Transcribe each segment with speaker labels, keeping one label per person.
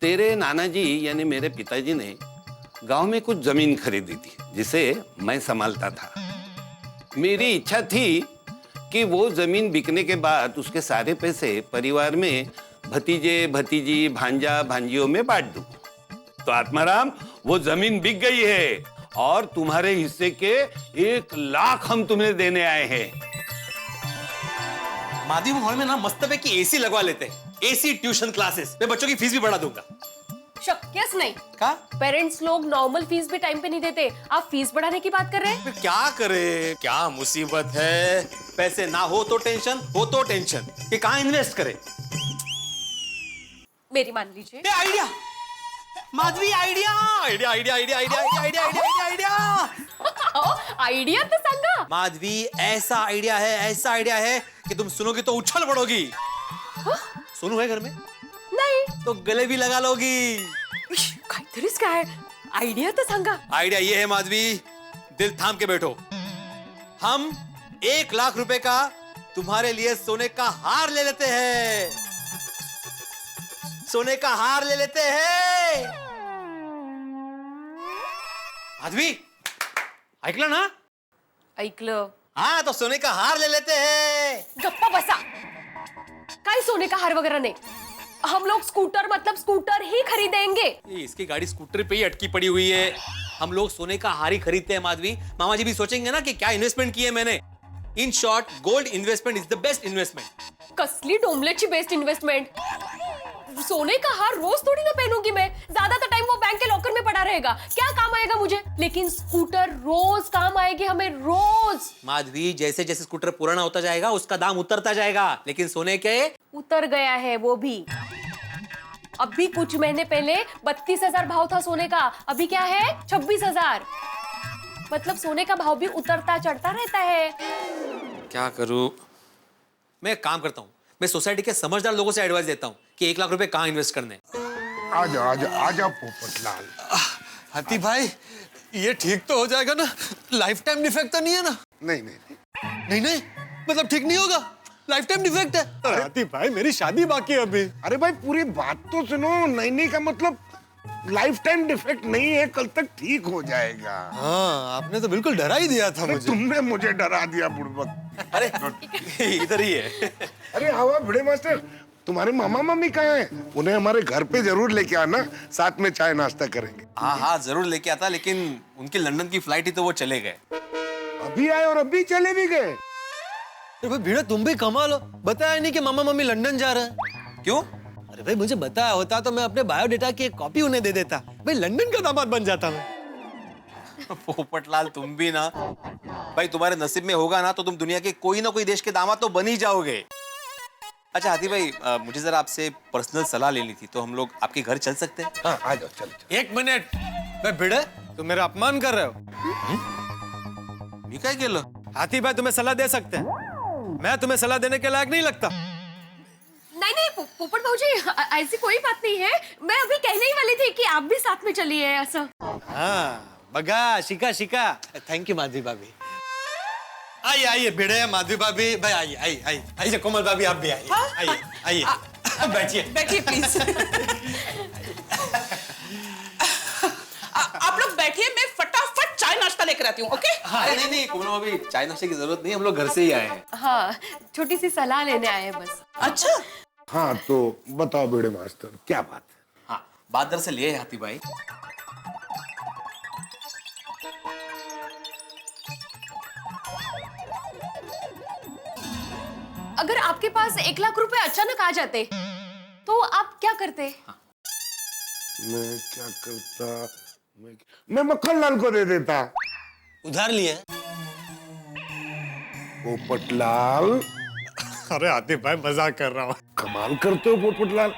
Speaker 1: तेरे नाना जी यानी मेरे पिताजी ने गांव में कुछ जमीन खरीदी थी जिसे मैं संभालता था। मेरी इच्छा थी कि वो जमीन बिकने के बाद उसके सारे पैसे परिवार में भतीजे भतीजी भांजा भांजियों में बांट दूं। तो आत्माराम, वो जमीन बिक गई है और तुम्हारे हिस्से के 1 लाख हम तुम्हें देने आए हैं।
Speaker 2: माधवी हॉल में ना मस्त पैकी एसी लगवा लेते हैं। एसी ट्यूशन क्लासेस, मैं बच्चों की फीस भी बढ़ा दूंगा।
Speaker 3: शक्यस नहीं।
Speaker 2: क्या?
Speaker 3: पेरेंट्स लोग नॉर्मल फीस भी टाइम पे नहीं देते, आप फीस बढ़ाने की बात कर रहे हैं?
Speaker 2: क्या करे, क्या मुसीबत है। पैसे ना हो तो टेंशन, हो तो टेंशन, ये कहाँ इन्वेस्ट करे।
Speaker 3: मेरी मान लीजिए।
Speaker 2: Idea Madhavi, idea idea idea idea idea idea idea idea
Speaker 3: idea तो सांगा।
Speaker 2: माधवी, ऐसा आइडिया है कि तुम सुनोगी तो उछल पड़ोगी। सोनू है घर में?
Speaker 3: नहीं।
Speaker 2: तो गले भी लगा लोगी।
Speaker 3: काहीतरीच काय आइडिया तो सांगा।
Speaker 2: आइडिया ये है माधवी, दिल थाम के बैठो। हम 1 लाख रुपए का तुम्हारे लिए सोने का हार ले लेते हैं। सोने का हार ले लेते हैं। माधवी, ऐकलं ना?
Speaker 3: ऐकलं।
Speaker 2: हाँ, तो सोने का हार ले लेते हैं।
Speaker 3: गप्पा बसा। काही सोने का हार वगैरह नहीं, हम लोग स्कूटर मतलब स्कूटर ही खरीदेंगे।
Speaker 2: इसकी गाड़ी स्कूटर पे ही अटकी पड़ी हुई है। हम लोग सोने का हार ही खरीदते हैं माधवी। मामा जी भी सोचेंगे ना कि क्या इन्वेस्टमेंट की है मैंने। In short, gold investment is the best investment.
Speaker 3: कसली डोमलेटची बेस्ट इन्वेस्टमेंट। सोने का हार रोज थोड़ी ना पहनूंगी मैं, ज्यादातर टाइम वो बैंक के लॉकर में पड़ा रहेगा, क्या काम आएगा मुझे। लेकिन स्कूटर रोज काम आएगी हमें, रोज।
Speaker 2: माधवी, जैसे जैसे स्कूटर पुराना होता जाएगा उसका दाम उतरता जाएगा, लेकिन सोने के
Speaker 3: उतर गया है वो भी। अभी कुछ महीने पहले 32,000 भाव था सोने का, अभी क्या है 26,000। मतलब सोने का भाव भी उतरता चढ़ता रहता है।
Speaker 2: क्या करूं? मैं एक काम करता हूं, मैं सोसाइटी के समझदार लोगों से एडवाइस देता हूं कि 1 लाख रुपए कहाँ इन्वेस्ट करने।
Speaker 4: आजा पोपटलाल।
Speaker 5: हाथी भाई, ये ठीक तो हो जाएगा ना? लाइफ टाइम डिफेक्ट तो नहीं है ना?
Speaker 4: नहीं नहीं
Speaker 5: नहीं नहीं, मतलब ठीक नहीं होगा, लाइफ टाइम डिफेक्ट है। हाथी भाई, मेरी शादी बाकी है अभी।
Speaker 4: अरे भाई, पूरी बात तो सुनो। नहीं का मतलब लाइफ टाइम डिफेक्ट नहीं है, कल तक ठीक हो जाएगा।
Speaker 5: हाँ, आपने तो बिल्कुल डरा ही दिया था मुझे।
Speaker 4: तुमने मुझे डरा दिया बुड़बक।
Speaker 2: अरे इधर ही है।
Speaker 4: अरे हवा भिड़े मास्टर, तुम्हारे मामा मम्मी कहाँ हैं? उन्हें हमारे घर पे जरूर लेके आना, साथ में चाय नाश्ता करेंगे।
Speaker 2: हाँ हाँ, जरूर लेके आता, लेकिन उनकी लंदन की फ्लाइट ही तो वो चले गए।
Speaker 4: अभी आए और अभी चले भी गए।
Speaker 5: अरे भाई भिड़े, तुम भी कमाल हो, बताया नहीं कि मामा मम्मी लंदन जा रहे हैं।
Speaker 2: क्यों?
Speaker 5: अरे भाई, मुझे बताया होता तो मैं अपने बायोडेटा की एक कॉपी उन्हें दे देता, भाई लंदन का दामाद बन जाता मैं।
Speaker 2: पोपटलाल, तुम भी ना भाई, तुम्हारे नसीब में होगा ना तो तुम दुनिया के कोई ना कोई देश के दामाद तो बन ही जाओगे। अच्छा हाथी भाई, मुझे जरा आपसे पर्सनल सलाह लेनी थी, तो हम लोग आपके घर चल सकते हैं?
Speaker 4: हाँ आ जाओ, चलो।
Speaker 5: 1 मिनट। भाई भिड़े, तुम मेरा अपमान कर रहे हो।
Speaker 2: मी काय केलं?
Speaker 5: हाथी भाई तुम्हें सलाह दे सकते हैं, मैं तुम्हें सलाह देने के लायक नहीं लगता।
Speaker 3: नहीं नहीं पोपट भाऊजी, ऐसी कोई बात नहीं है। मैं अभी कहने ही वाली थी कि आप भी साथ में चलिए ऐसा।
Speaker 5: हाँ, बगा शिका शिका। थैंक यू माधवी भाभी। आइए आइए भिड़े, माधवी भाभी, भाई आइए आइए आइए आइए, कोमल भाभी आप भी आइए। आइए आइए, बैठिए
Speaker 6: बैठिए प्लीज। आप लोग बैठिए, मैं फटाफट चाय नाश्ता लेकर आती हूँ। ओके?
Speaker 2: नहीं नहीं कोमल भाभी, चाय नाश्ते की जरूरत नहीं, हम लोग घर से ही आए हैं।
Speaker 3: हाँ, छोटी सी सलाह लेने आए हैं बस।
Speaker 6: अच्छा,
Speaker 4: हाँ तो बताओ भिड़े मास्टर, क्या बात है?
Speaker 2: हाँ, बात दरअसल ये है हाथी भाई,
Speaker 3: अगर आपके पास 1 लाख रुपए अचानक आ जाते तो आप क्या करते?
Speaker 4: मैं क्या करता? मैं मक्खनलाल को दे देता।
Speaker 5: उधार लिए।
Speaker 4: पोपटलाल,
Speaker 5: अरे हाथी भाई, मजाक कर रहा हूँ।
Speaker 4: कमाल करते हो पोपटलाल,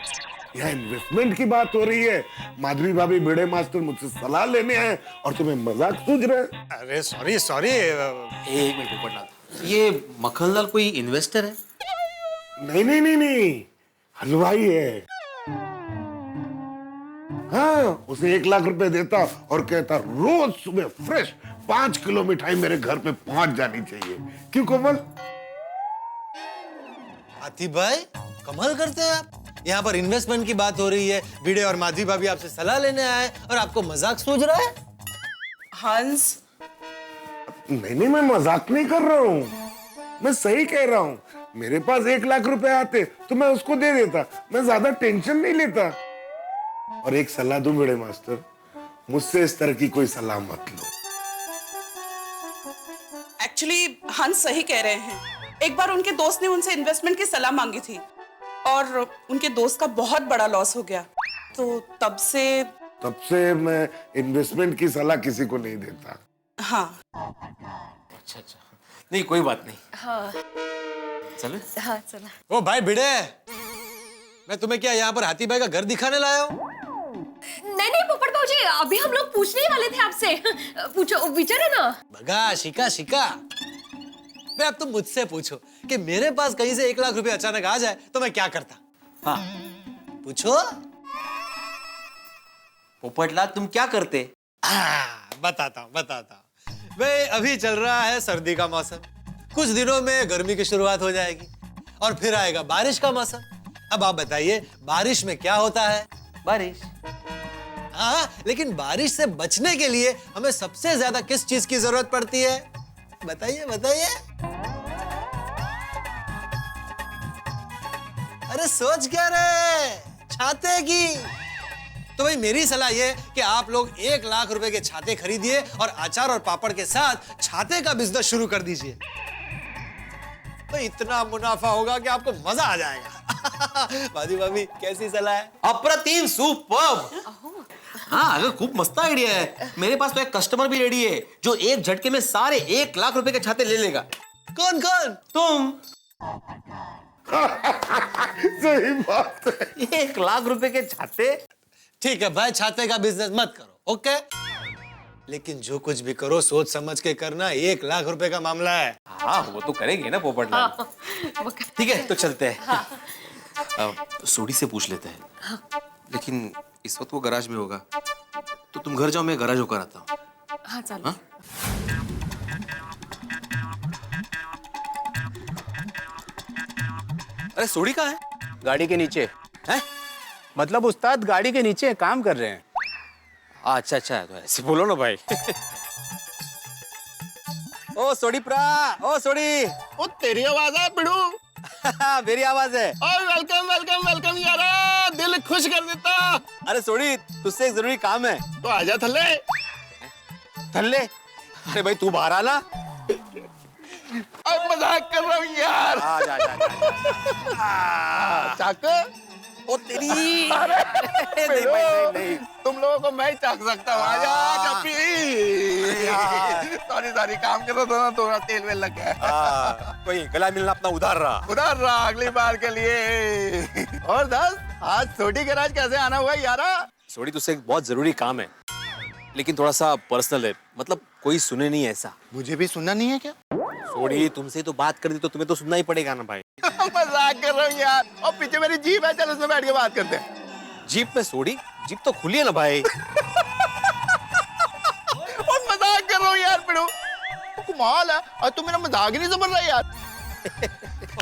Speaker 4: यहाँ इन्वेस्टमेंट की बात हो रही है, माधवी भाभी भिड़े मास्टर मुझसे सलाह लेने आए और तुम्हें मजाक सूझ रहा है।
Speaker 5: अरे सॉरी सॉरी।
Speaker 2: एक मिनट पोपटलाल, ये मक्खनलाल कोई इन्वेस्टर है?
Speaker 4: नहीं, हलवाई है। हाँ, उसे 1 लाख रुपए देता और कहता रोज सुबह फ्रेश 5 किलो मिठाई मेरे घर पे पहुंच जानी चाहिए। क्यों कोमल?
Speaker 5: हाथी भाई, कमाल करते हैं आप। यहाँ पर इन्वेस्टमेंट की बात हो रही है, भिड़े और माधवी भाभी आपसे सलाह लेने आए और आपको मजाक सूझ रहा है?
Speaker 6: हंस,
Speaker 4: नहीं, मैं मजाक नहीं कर रहा हूँ, मैं सही कह रहा हूँ। मेरे पास 1 लाख रुपए आते तो मैं उसको दे देता, मैं ज्यादा टेंशन नहीं लेता। और एक सलाह दूं बड़े मास्टर, मुझसे इस तरह की कोई सलाह मत लो।
Speaker 6: एक्चुअली हंस सही कह रहे हैं। एक बार उनके दोस्त ने उनसे इन्वेस्टमेंट की सलाह मांगी थी और उनके दोस्त का बहुत बड़ा लॉस हो गया, तो तब से
Speaker 4: मैं इन्वेस्टमेंट की सलाह किसी को नहीं देता।
Speaker 6: हाँ।
Speaker 2: अच्छा अच्छा, नहीं कोई बात नहीं।
Speaker 3: हाँ
Speaker 2: चलो।
Speaker 3: हाँ चला।
Speaker 5: ओ भाई भिड़े, मैं तुम्हें क्या यहाँ पर हाथी भाई का घर दिखाने लाया हूँ?
Speaker 3: नहीं पोपट भाजी, अभी हम लोग पूछने ही वाले थे आपसे। पूछो, विचारो ना।
Speaker 5: भगा शिका, मैं अब तुम मुझसे पूछो कि मेरे पास कहीं से 1 लाख रुपए अचानक आ जाए तो मैं क्या करता?
Speaker 2: हाँ
Speaker 5: पूछो।
Speaker 2: पोपटलाल, तुम क्या करते?
Speaker 5: बताता हूँ। भाई अभी चल रहा है सर्दी का मौसम, कुछ दिनों में गर्मी की शुरुआत हो जाएगी और फिर आएगा बारिश का मौसम। अब आप बताइए, बारिश में क्या होता है?
Speaker 2: बारिश।
Speaker 5: हाँ, लेकिन बारिश से बचने के लिए हमें सबसे ज्यादा किस चीज की जरूरत पड़ती है? बताइए। अरे सोच क्या रहे? छाते की। तो भाई मेरी सलाह ये कि आप लोग 1 लाख रुपए के छाते खरीदिए और अचार और पापड़ के साथ छाते का बिजनेस शुरू कर दीजिए। तो इतना मुनाफा होगा कि आपको मजा आ जाएगा। माधवी भाभी, कैसी सलाह है?
Speaker 2: अप्रतिम, सुपर्ब। हाँ, अगर खूब मस्त आइडिया है। मेरे पास तो एक कस्टमर भी रेडी है जो एक झटके में सारे 1 लाख रुपए के छाते ले लेगा।
Speaker 5: कौन?
Speaker 2: तुम।
Speaker 4: सही बात है।
Speaker 2: 1 लाख रुपए के छाते।
Speaker 5: ठीक है भाई, छाते का बिजनेस मत करो, ओके? लेकिन जो कुछ भी करो सोच समझ के करना, 1 लाख रुपए का मामला है।
Speaker 2: हाँ, वो तो करेंगे ना पोपटलाल। ठीक है, तो चलते हैं। सोडी से पूछ लेते हैं। लेकिन इस वक्त वो गैराज में होगा, तो तुम घर जाओ, मैं गैराज होकर आता हूँ।
Speaker 3: हाँ चलो।
Speaker 2: अरे सोडी कहाँ है?
Speaker 7: गाड़ी के नीचे
Speaker 2: हैं?
Speaker 7: मतलब उस्ताद गाड़ी के नीचे काम कर रहे हैं।
Speaker 2: अच्छा, तो ऐसे बोलो ना भाई। ओ सोडी ओ सोडी।
Speaker 7: ओ तेरी आवाज है बिड़ू।
Speaker 2: मेरी आवाज है।
Speaker 7: वेलकम यारा, दिल खुश कर देता।
Speaker 2: अरे सोडी, तुझसे एक जरूरी काम है।
Speaker 7: तो आजा थल्ले।
Speaker 2: थल्ले? अरे भाई तू बाहर आना।
Speaker 7: अब मजाक कर रहा हूँ यार।
Speaker 2: जा।
Speaker 7: चाक।
Speaker 2: ओ तेरी।
Speaker 7: नहीं, तुम लोगों को मैं ही चाक सकता हूँ। आजा सॉरी, काम कर रहा था ना, थोड़ा तेल वेल लग गया।
Speaker 2: कोई गला मिलना अपना उधार रहा।
Speaker 7: अगली बार के लिए। और दस, आज छोटी गैराज कैसे आना हुआ यारा?
Speaker 2: सोडी, तुझसे एक बहुत जरूरी काम है, लेकिन थोड़ा सा पर्सनल है। मतलब कोई सुने नहीं ऐसा।
Speaker 7: मुझे भी सुनना नहीं है क्या?
Speaker 2: सोडी, तुमसे तो बात कर दी तो तुम्हें तो सुनना ही पड़ेगा ना भाई।
Speaker 7: मजाक कर रहा हूँ यार। और पीछे मेरी जीप है, चल उसमें बैठ के बात करते हैं।
Speaker 2: जीप में? सोडी, जीप तो खुली है ना भाई।
Speaker 7: और मजाक कर रहा हूँ यार पिड़ू, कमाल है। और तू मेरा मजाक ही नहीं समझ रहा यार।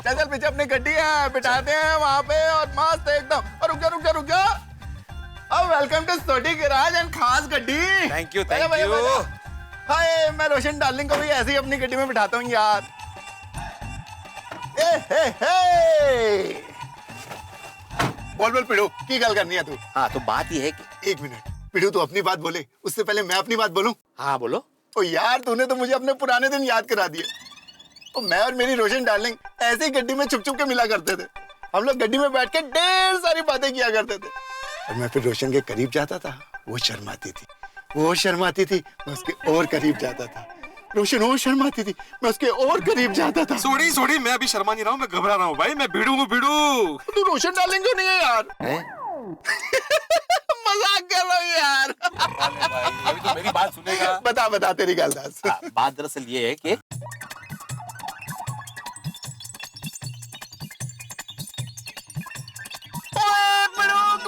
Speaker 7: चल पीछे अपनी गड्डी है, बिठाते हैं वहां पे और मस्त एकदम। और रुक जा। अब वेलकम टू छोटी गैराज एंड खास गड्डी।
Speaker 2: Thank you.
Speaker 7: हाय, मैं रोशन डार्लिंग को भी ऐसे ही अपनी गड्डी में बिठाता हूँ यार। बोल पिड़ू, की गल करनी है तू?
Speaker 2: हाँ, तो बात ये है कि
Speaker 7: 1 मिनट पिड़ू, तू अपनी बात बोले उससे पहले मैं अपनी बात बोलूं।
Speaker 2: हाँ बोलो।
Speaker 7: ओ यार, तूने तो मुझे अपने पुराने दिन याद करा दिए। और मैं और मेरी रोशन डार्लिंग ऐसे ही गड्डी में छुप के मिला करते थे। हम लोग गड्डी में बैठ के ढेर सारी बातें किया करते थे। और मैं फिर रोशन के करीब जाता था, वो शर्माती थी, मैं उसके और करीब जाता था। रोशन और शर्माती थी, मैं उसके और करीब जाता था।
Speaker 2: सोडी, मैं अभी शर्मा नहीं रहा हूँ, मैं घबरा रहा हूँ भाई। मैं भिड़ू हूँ।
Speaker 7: तू रोशन डार्लिंग क्यों नहीं है यार? मजाक कर रहा हूँ यार।
Speaker 2: अभी तो मेरी बात सुनेगा।
Speaker 7: बता तेरी गल दस।
Speaker 2: बात दरअसल ये है कि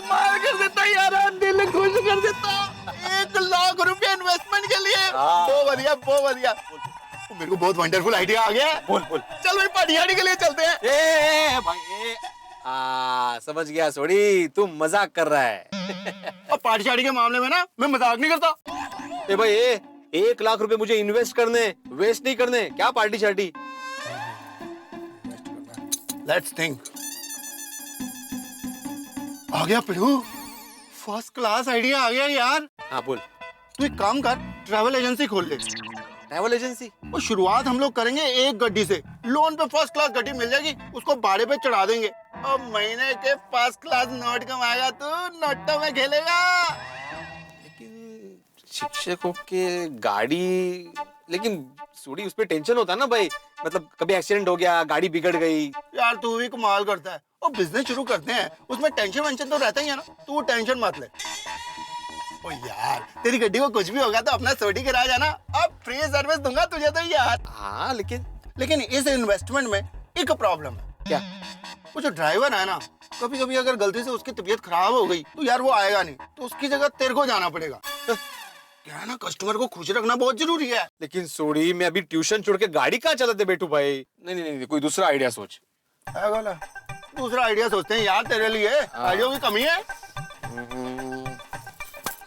Speaker 7: मार कर देता यार, दिल खुश कर देता। 1 लाख रुपया इन्वेस्टमेंट के लिए। बहुत बढ़िया। मेरे को बहुत वंडरफुल आइडिया आ गया।
Speaker 2: बोल।
Speaker 7: चल भाई, पार्टी के लिए चलते हैं।
Speaker 2: भाई समझ गया सोडी, तू मजाक कर रहा है।
Speaker 7: और पार्टी शार्टी के मामले में ना मैं मजाक नहीं करता।
Speaker 2: ए भाई 1 लाख रुपए मुझे इन्वेस्ट करने, वेस्ट नहीं करने, क्या पार्टी शार्टी।
Speaker 7: Let's think. आ गया पिड़ू, फर्स्ट क्लास आइडिया आ गया यार।
Speaker 2: हाँ बोल।
Speaker 7: तू एक काम कर, ट्रैवल एजेंसी खोल ले।
Speaker 2: Travel agency?
Speaker 7: और शुरुआत हम लोग करेंगे एक गड्डी से, लोन पे फर्स्ट क्लास गड्डी मिल जाएगी, उसको भाड़े पे चढ़ा देंगे और महीने के फर्स्ट क्लास नोट कमाएगा तू, नोटों में खेलेगा।
Speaker 2: लेकिन शिक्षकों के गाड़ी, लेकिन सूडी उस पे टेंशन होता है ना भाई, मतलब कभी एक्सीडेंट हो गया, गाड़ी बिगड़ गई।
Speaker 7: यार तू भी कमाल करता है। और बिजनेस शुरू करते हैं उसमें टेंशन वेंशन तो रहता ही है ना, तू टेंशन मत ले। ओ यार तेरी गड्डी को कुछ भी होगा तो अपना सोडी करा जाना, अब फ्री सर्विस दूंगा तुझे तो यार।
Speaker 2: हाँ
Speaker 7: लेकिन इस इन्वेस्टमेंट में एक प्रॉब्लम है।
Speaker 2: क्या?
Speaker 7: वो जो ड्राइवर है ना, कभी कभी अगर गलती से उसकी तबीयत खराब हो गई तो यार वो आएगा नहीं, तो उसकी जगह तेरे को जाना पड़ेगा। क्या है ना, कस्टमर को खुश रखना बहुत जरूरी है।
Speaker 2: लेकिन सोडी मैं अभी ट्यूशन छोड़ के गाड़ी कहाँ चलाते बैठू भाई। नहीं, कोई दूसरा आइडिया सोच।
Speaker 7: दूसरा आइडिया सोचते हैं यार तेरे लिए, आइडिया की कमी है।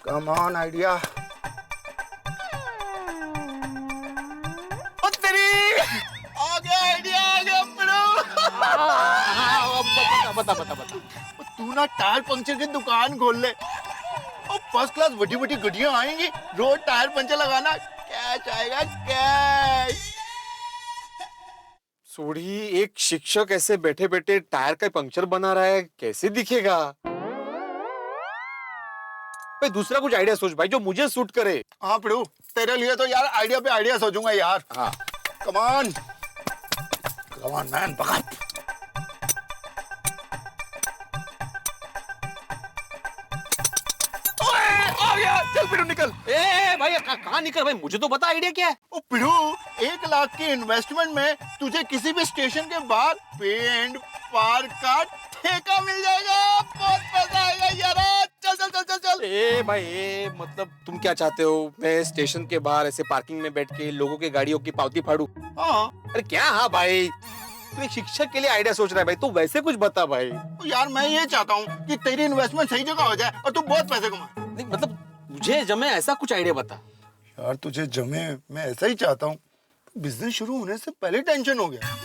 Speaker 7: Come on idea. तेरी आ गया आइडिया, आ गया बता। तू ना टायर पंक्चर की दुकान खोल ले और फर्स्ट क्लास बड़ी बड़ी गड्डियां आएंगी, रोज टायर पंचर लगाना, कैश आएगा कैश।
Speaker 2: सोडी एक शिक्षक ऐसे बैठे बैठे टायर का पंक्चर बना रहा है, कैसे दिखेगा भाई। दूसरा कुछ आइडिया सोच भाई जो मुझे सूट करे।
Speaker 7: हाँ प्रभु, तेरे लिए तो यार आइडिया पे आइडिया सोचूंगा यार।
Speaker 2: हाँ
Speaker 7: कम ऑन मैन, पकड़।
Speaker 2: आ गया, चल पिड़ू निकल। ए भाई कहाँ निकल भाई, मुझे तो बता आइडिया क्या है।
Speaker 7: ओ पिड़ू, 1 लाख की इन्वेस्टमेंट में तुझे किसी भी स्टेशन के बाहर पे एंड पार्क का ठेका मिल जाएगा, बहुत पैसा आएगा यार। चल।
Speaker 2: ए भाई मतलब तुम क्या चाहते हो, मैं स्टेशन के बाहर ऐसे पार्किंग में बैठ के लोगों के गाड़ियों की पावती फाड़ू?
Speaker 7: हाँ
Speaker 2: अरे क्या हाँ भाई, तू एक शिक्षक के लिए आइडिया सोच रहा है भाई, तू वैसे कुछ बता भाई।
Speaker 7: यार मैं ये चाहता हूँ कि तेरी इन्वेस्टमेंट सही जगह हो जाए और तू बहुत पैसे कमा।
Speaker 2: नहीं मतलब मुझे जमे ऐसा कुछ आइडिया बता।
Speaker 7: यार तुझे जमे मैं ऐसा ही चाहता हूँ, बिजनेस शुरू होने से पहले टेंशन हो गया।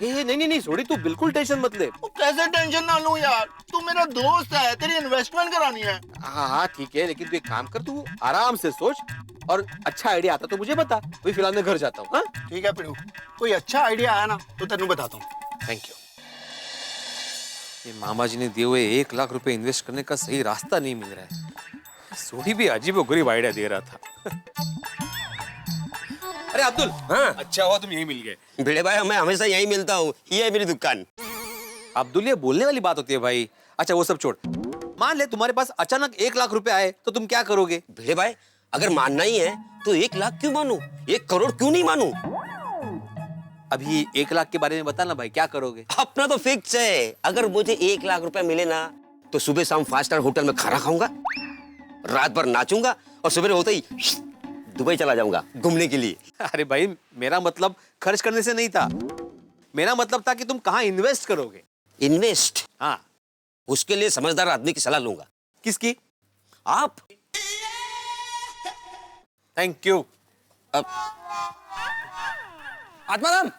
Speaker 2: नहीं सोडी तू बिल्कुल टेंशन मत ले।
Speaker 7: कैसे टेंशन ना लूं यार, तू मेरा दोस्त है, तेरी इन्वेस्टमेंट करानी है।
Speaker 2: हाँ ठीक है, लेकिन तू एक काम कर, तू आराम से सोच और अच्छा आइडिया आता तो मुझे बता। अभी फिलहाल मैं घर जाता हूँ।
Speaker 7: ठीक है पिड़ू, कोई अच्छा आइडिया आया ना तो तेनू बताता हूँ।
Speaker 2: Thank you. ये मामा जी ने दिए हुए 1 लाख रुपए इन्वेस्ट करने का सही रास्ता नहीं मिल रहा है। सोडी भी अजीबोगरीब आइडिया दे रहा था। अरे अब्दुल,
Speaker 8: हाँ?
Speaker 2: अच्छा हुआ तुम यही मिल गए।
Speaker 8: भिड़े भाई मैं हमेशा यहीं मिलता हूँ, ये है मेरी दुकान।
Speaker 2: अब्दुल ये बोलने वाली बात होती है भाई। अच्छा वो सब छोड़, मान ले तुम्हारे पास अचानक 1 लाख रुपए आए तो तुम क्या करोगे?
Speaker 8: भिड़े भाई अगर मानना ही है तो 1 लाख क्यों मानूं, 1 करोड़ क्यों नहीं मानूं?
Speaker 2: अभी 1 लाख के बारे में बता ना भाई, क्या करोगे?
Speaker 8: अपना तो फिक्स है, अगर मुझे 1 लाख रुपए मिले ना तो सुबह शाम 5 स्टार होटल में खाना खाऊंगा, रात भर नाचूंगा और सुबह होते ही दुबई चला जाऊंगा घूमने के लिए।
Speaker 2: अरे भाई मेरा मतलब खर्च करने से नहीं था, मेरा मतलब था कि तुम कहाँ इन्वेस्ट करोगे।
Speaker 8: इन्वेस्ट?
Speaker 2: हाँ
Speaker 8: उसके लिए समझदार आदमी की सलाह लूंगा।
Speaker 2: किसकी?
Speaker 8: आप।
Speaker 2: Thank you.
Speaker 9: आत्माराम,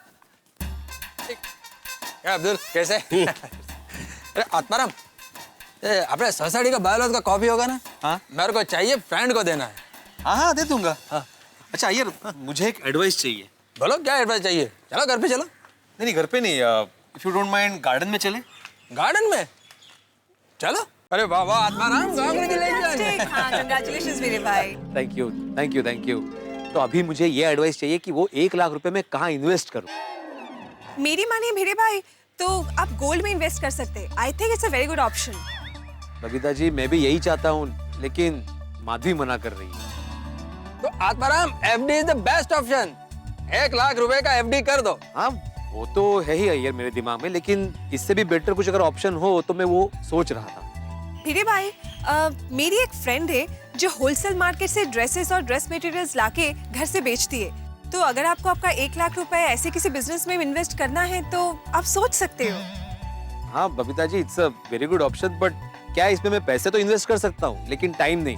Speaker 9: क्या अब्दुल कैसे? अरे आत्माराम, अपने सोसाइटी का बायोलॉज का कॉपी होगा ना?
Speaker 2: हाँ
Speaker 9: मेरे को चाहिए, फ्रेंड को देना है।
Speaker 2: हाँ दे दूंगा। हाँ। अच्छा यार मुझे एक एडवाइस चाहिए।
Speaker 9: बोलो क्या एडवाइस चाहिए? चलो घर पे चलो।
Speaker 2: नहीं घर पे नहीं, if you don't mind garden में चले।
Speaker 9: गार्डन में चलो। अरे वाह वाह आत्माराम,
Speaker 10: कांग्रेचुलेशंस मेरे भाई।
Speaker 2: Thank you. तो अभी मुझे ये एडवाइस चाहिए कि वो 1 लाख रुपए में कहाँ इन्वेस्ट करूँ।
Speaker 10: मेरी मानिए भिड़े भाई, तो आप गोल्ड में इन्वेस्ट कर सकते हैं। I think it's a very good option.
Speaker 2: Babita ji मैं भी यही चाहता हूँ, लेकिन माधवी मना कर रही है।
Speaker 9: तो Atmaram FD is the best option. 1 lakh रुपए का एफडी कर दो।
Speaker 2: हाँ वो तो है ही यार मेरे दिमाग में, लेकिन इससे भी बेटर कुछ अगर ऑप्शन हो तो मैं वो सोच रहा था।
Speaker 10: भिड़े भाई मेरी एक फ्रेंड है जो होलसेल मार्केट से ड्रेसेस और ड्रेस मटेरियल्स लाके घर से बेचती है। तो अगर आपको आपका 1 लाख रुपए ऐसे किसी बिजनेस में इन्वेस्ट करना है तो आप सोच सकते हो।
Speaker 2: हाँ Babita ji, it's a very good option, but क्या है, इसमें मैं पैसे तो इन्वेस्ट कर सकता हूँ लेकिन टाइम नहीं,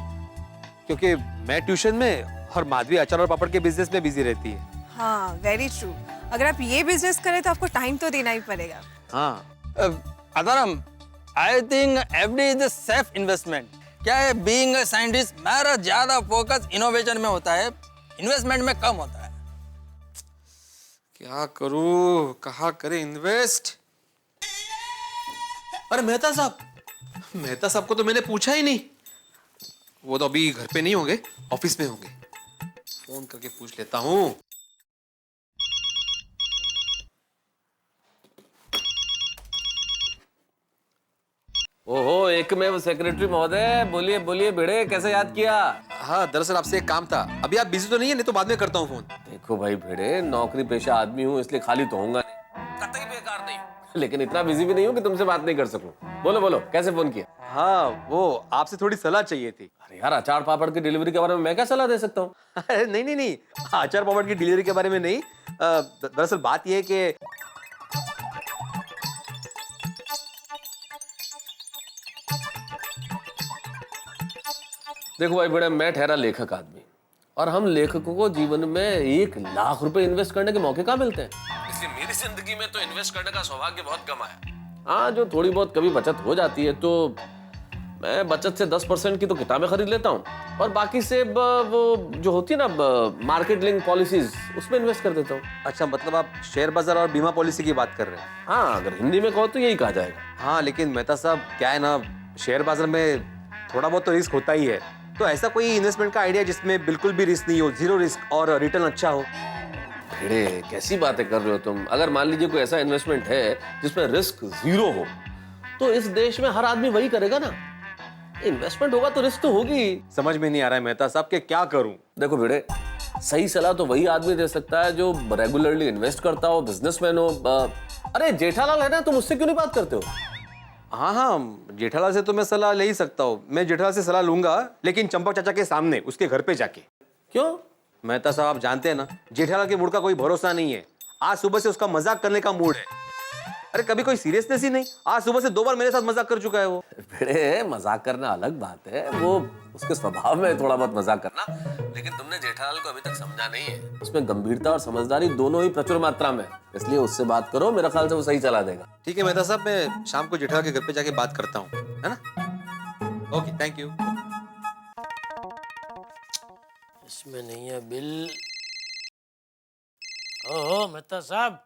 Speaker 2: क्योंकि मैं ट्यूशन में और माधवी अचार और पापड़ के बिजनेस में बिजी रहती है।
Speaker 10: हाँ वेरी ट्रू। अगर आप ये बिजनेस करें तो आपको टाइम तो देना ही पड़ेगा।
Speaker 2: हाँ
Speaker 9: Ataram, I think FD is a safe investment. क्या है, बीइंग अ साइंटिस्ट मेरा ज्यादा फोकस इनोवेशन में होता है, इन्वेस्टमेंट में कम होता है।
Speaker 2: क्या करूँ, कहाँ करें इन्वेस्ट? अरे मेहता साहब को तो मैंने पूछा ही नहीं। वो तो अभी घर पे नहीं होंगे, ऑफिस में होंगे। फोन करके पूछ लेता हूँ।
Speaker 11: ओहो, एकमेव सेक्रेटरी महोदय, बोलिए बोलिए भिड़े, कैसे याद किया?
Speaker 2: हाँ, दरअसल आपसे एक काम था। अभी आप बिजी तो नहीं है? नहीं तो बाद में करता हूँ फोन।
Speaker 11: देखो भाई भिड़े, नौकरी पेशा आदमी हूँ, इसलिए खाली तो होऊंगा नहीं, कतई बेकार नहीं, लेकिन इतना बिजी भी नहीं हूँ कि तुमसे बात नहीं कर सकूं। बोलो बोलो, कैसे फोन किया?
Speaker 2: हाँ, वो आपसे थोड़ी सलाह चाहिए थी।
Speaker 11: अरे यार, अचार पापड़ की डिलीवरी के बारे में मैं क्या सलाह दे सकता हूँ?
Speaker 2: अरे नहीं, अचार पापड़ की डिलीवरी के बारे में नहीं। दरअसल बात यह है कि
Speaker 11: देखो भाई भिड़े, मैं ठहरा लेखक आदमी, और हम लेखकों को जीवन में 1 लाख रुपए इन्वेस्ट करने के मौके कहाँ मिलते हैं, इसलिए मेरी जिंदगी में तो इन्वेस्ट करने का सौभाग्य बहुत कम आया। हाँ, जो थोड़ी बहुत कभी बचत हो जाती है तो मैं बचत से 10% की तो किताबें खरीद लेता हूँ, और बाकी से वो जो होती है ना मार्केट लिंक पॉलिसीज, उसमें इन्वेस्ट कर देता हूँ।
Speaker 2: अच्छा, मतलब आप शेयर बाजार और बीमा पॉलिसी की बात कर रहे हैं?
Speaker 11: हाँ, अगर हिंदी में कहो तो यही कहा जाएगा।
Speaker 2: हाँ, लेकिन मेहता साहब क्या है ना, शेयर बाजार में थोड़ा बहुत तो रिस्क होता ही है। तो ऐसा कोई इन्वेस्टमेंट का आइडिया जिसमें बिल्कुल भी रिस्क नहीं हो, 0 रिस्क और रिटर्न अच्छा हो?
Speaker 11: भिड़े, कैसी बातें कर रहे हो तुम? अगर मान लीजिए कोई ऐसा इन्वेस्टमेंट है जिसमें रिस्क 0 हो, तो इस देश में हर आदमी वही करेगा ना। इन्वेस्टमेंट होगा तो रिस्क तो होगी।
Speaker 2: समझ में नहीं आ रहा है मेहता साहब कि क्या करूं।
Speaker 11: देखो भिड़े, सही सलाह तो वही आदमी दे सकता है जो रेगुलरली इन्वेस्ट करता हो, बिजनेसमैन हो। अरे जेठालाल है ना, तुम उससे क्यों नहीं बात करते हो?
Speaker 2: हाँ, जेठालाल से तो मैं सलाह ले ही सकता हूँ। मैं जेठालाल से सलाह लूंगा, लेकिन चंपक चाचा के सामने, उसके घर पे जाके।
Speaker 11: क्यों?
Speaker 2: मेहता साहब आप जानते हैं ना, जेठालाल के मूड का कोई भरोसा नहीं है। आज सुबह से उसका मजाक करने का मूड है। अरे कभी कोई सीरियसनेस ही नहीं। आज सुबह से 2 बार मेरे साथ मजाक कर चुका है वो।
Speaker 11: भिड़े, मजाक करना अलग बात है, वो उसके स्वभाव में थोड़ा बहुत मजाक करना, लेकिन तुमने जेठालाल को अभी तक समझा नहीं है। उसमें गंभीरता और समझदारी दोनों ही प्रचुर मात्रा में, इसलिए उससे बात करो, मेरा ख्याल से वो सही चला देगा।
Speaker 2: ठीक है मेहता साहब, मैं शाम को जेठालाल के घर पे जाके बात करता हूँ, है ना? Okay, thank you.
Speaker 12: इसमें नहीं है बिल। ओहो मेहता साहब,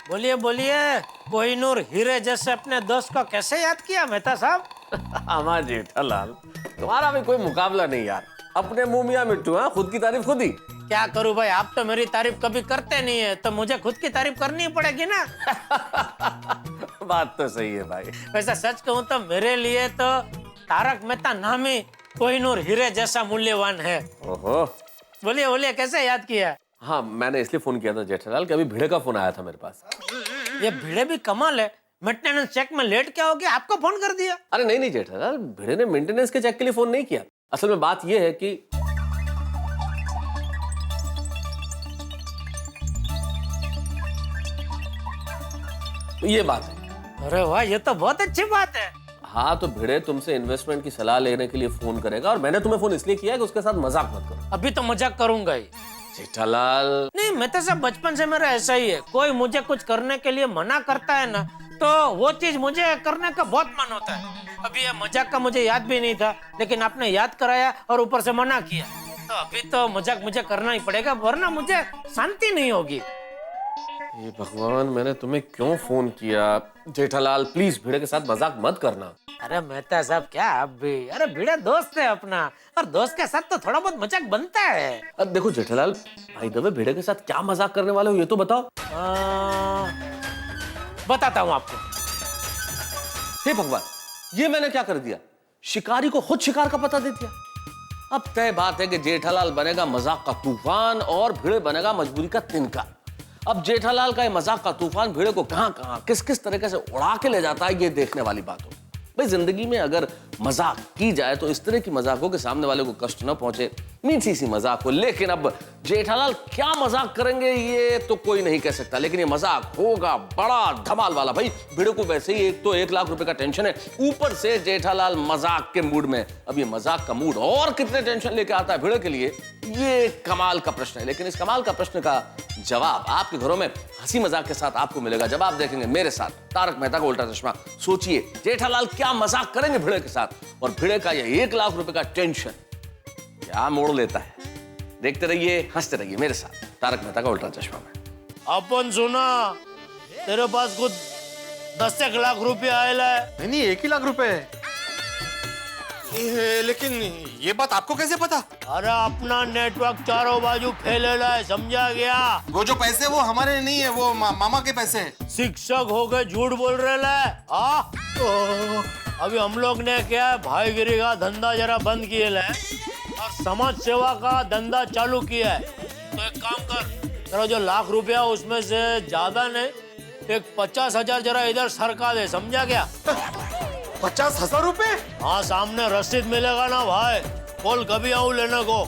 Speaker 12: बोलिए बोलिए, कोहिनूर हीरे जैसे अपने दोस्त को कैसे याद किया मेहता साहब?
Speaker 11: हमारा जेठालाल, तुम्हारा भी कोई मुकाबला नहीं यार। अपने मुंह मियां मिट्टू, हाँ, खुद की तारीफ खुद ही।
Speaker 12: क्या करूं भाई, आप तो मेरी तारीफ कभी करते नहीं है, तो मुझे खुद की तारीफ करनी पड़ेगी ना।
Speaker 11: बात तो सही है भाई।
Speaker 12: वैसे सच कहूं तो मेरे लिए तो तारक मेहता नाम ही कोहिनूर हीरे जैसा मूल्यवान है।
Speaker 11: ओहो,
Speaker 12: बोलिए बोलिए, कैसे याद किया?
Speaker 11: हाँ, मैंने इसलिए फोन किया था जेठालाल, कभी भिड़े का फोन आया था मेरे पास।
Speaker 12: ये भिड़े भी कमाल है, मेंटेनेंस चेक में लेट क्या हो गया, आपको फोन कर दिया?
Speaker 11: अरे नहीं जेठालाल, भिड़े ने मेंटेनेंस के चेक के लिए फोन नहीं किया। असल में बात यह है कि ये बात है।
Speaker 12: अरे वाह, ये तो बहुत अच्छी बात है।
Speaker 11: हाँ, तो भिड़े तुमसे इन्वेस्टमेंट की सलाह लेने के लिए फोन करेगा, और मैंने तुम्हें फोन इसलिए किया कि उसके साथ मजाक मत करो।
Speaker 12: अभी तो मजाक करूंगा ही।
Speaker 11: जेठालाल,
Speaker 12: नहीं, मैं तो सब बचपन से मेरा ऐसा ही है, कोई मुझे कुछ करने के लिए मना करता है ना, तो वो चीज मुझे करने का बहुत मन होता है। अभी ये मजाक का मुझे याद भी नहीं था, लेकिन आपने याद कराया और ऊपर से मना किया, तो अभी तो मजाक मुझे करना ही पड़ेगा, वरना मुझे शांति नहीं होगी।
Speaker 11: ये भगवान, मैंने तुम्हें क्यों फोन किया? जेठालाल प्लीज भिड़े के साथ मजाक मत करना।
Speaker 12: अरे मेहता साहब, क्या आप भी? अरे भिड़े दोस्त है अपना, और दोस्त के साथ तो थोड़ा बहुत मजाक बनता है।
Speaker 11: अब देखो जेठालाल, भाई दबे भिड़े के साथ क्या मजाक करने वाले हो, ये तो बताओ।
Speaker 12: बताता हूँ आपको।
Speaker 11: हे भगवान, ये मैंने क्या कर दिया? शिकारी को खुद शिकार का पता दे दिया। अब तय बात है कि जेठालाल बनेगा मजाक का तूफान और भिड़े बनेगा मजबूरी का तिनका। अब जेठालाल का ये मजाक का तूफान भिड़े को कहां कहां किस किस तरीके से उड़ा के ले जाता है, ये देखने वाली बात हो। भाई जिंदगी में अगर मजाक की जाए तो इस तरह की मजाक हो कि सामने वाले को कष्ट न पहुंचे, मीठी सी मजाक हो। लेकिन अब जेठालाल क्या मजाक करेंगे ये तो कोई नहीं कह सकता, लेकिन ये मजाक होगा बड़ा धमाल वाला। भाई भिड़े को वैसे ही एक तो 1 लाख रुपए का टेंशन है, ऊपर से जेठालाल मजाक के मूड में। अब ये मजाक का मूड और कितने टेंशन लेके आता है भिड़े के लिए, ये कमाल का प्रश्न है। लेकिन इस कमाल का प्रश्न का जवाब आपके घरों में हंसी मजाक के साथ आपको मिलेगा जब आप देखेंगे मेरे साथ तारक मेहता का उल्टा चश्मा। सोचिए जेठालाल क्या मजाक करेंगे भिड़े के साथ, और भिड़े का ये 1 लाख रुपए का टेंशन क्या मोड़ लेता है। देखते रहिए, हंसते रहिए मेरे साथ तारक मेहता का उल्टा चश्मा में।
Speaker 12: अपन सुना, तेरे पास कुछ 10 लाख रुपए आएला है।
Speaker 2: नहीं 1 ही लाख रुपए। लेकिन ये बात आपको कैसे पता?
Speaker 12: अरे अपना नेटवर्क चारों बाजू फैलेला है, समझा गया?
Speaker 2: वो जो पैसे वो हमारे नहीं है, वो मामा के पैसे हैं।
Speaker 12: शिक्षक हो गए झूठ बोल रहे है। अभी हम लोग ने क्या है, भाईगिरी का धंधा जरा बंद किए है और समाज सेवा का धंधा चालू किया है। तो एक काम कर, तेरा जो 1 लाख रुपया उसमें से ज्यादा नहीं, एक 50,000 जरा इधर सरका दे, समझा क्या?
Speaker 2: 50,000 रुपए?
Speaker 12: हाँ, सामने रसीद मिलेगा ना भाई, बोल कभी आऊं लेने को।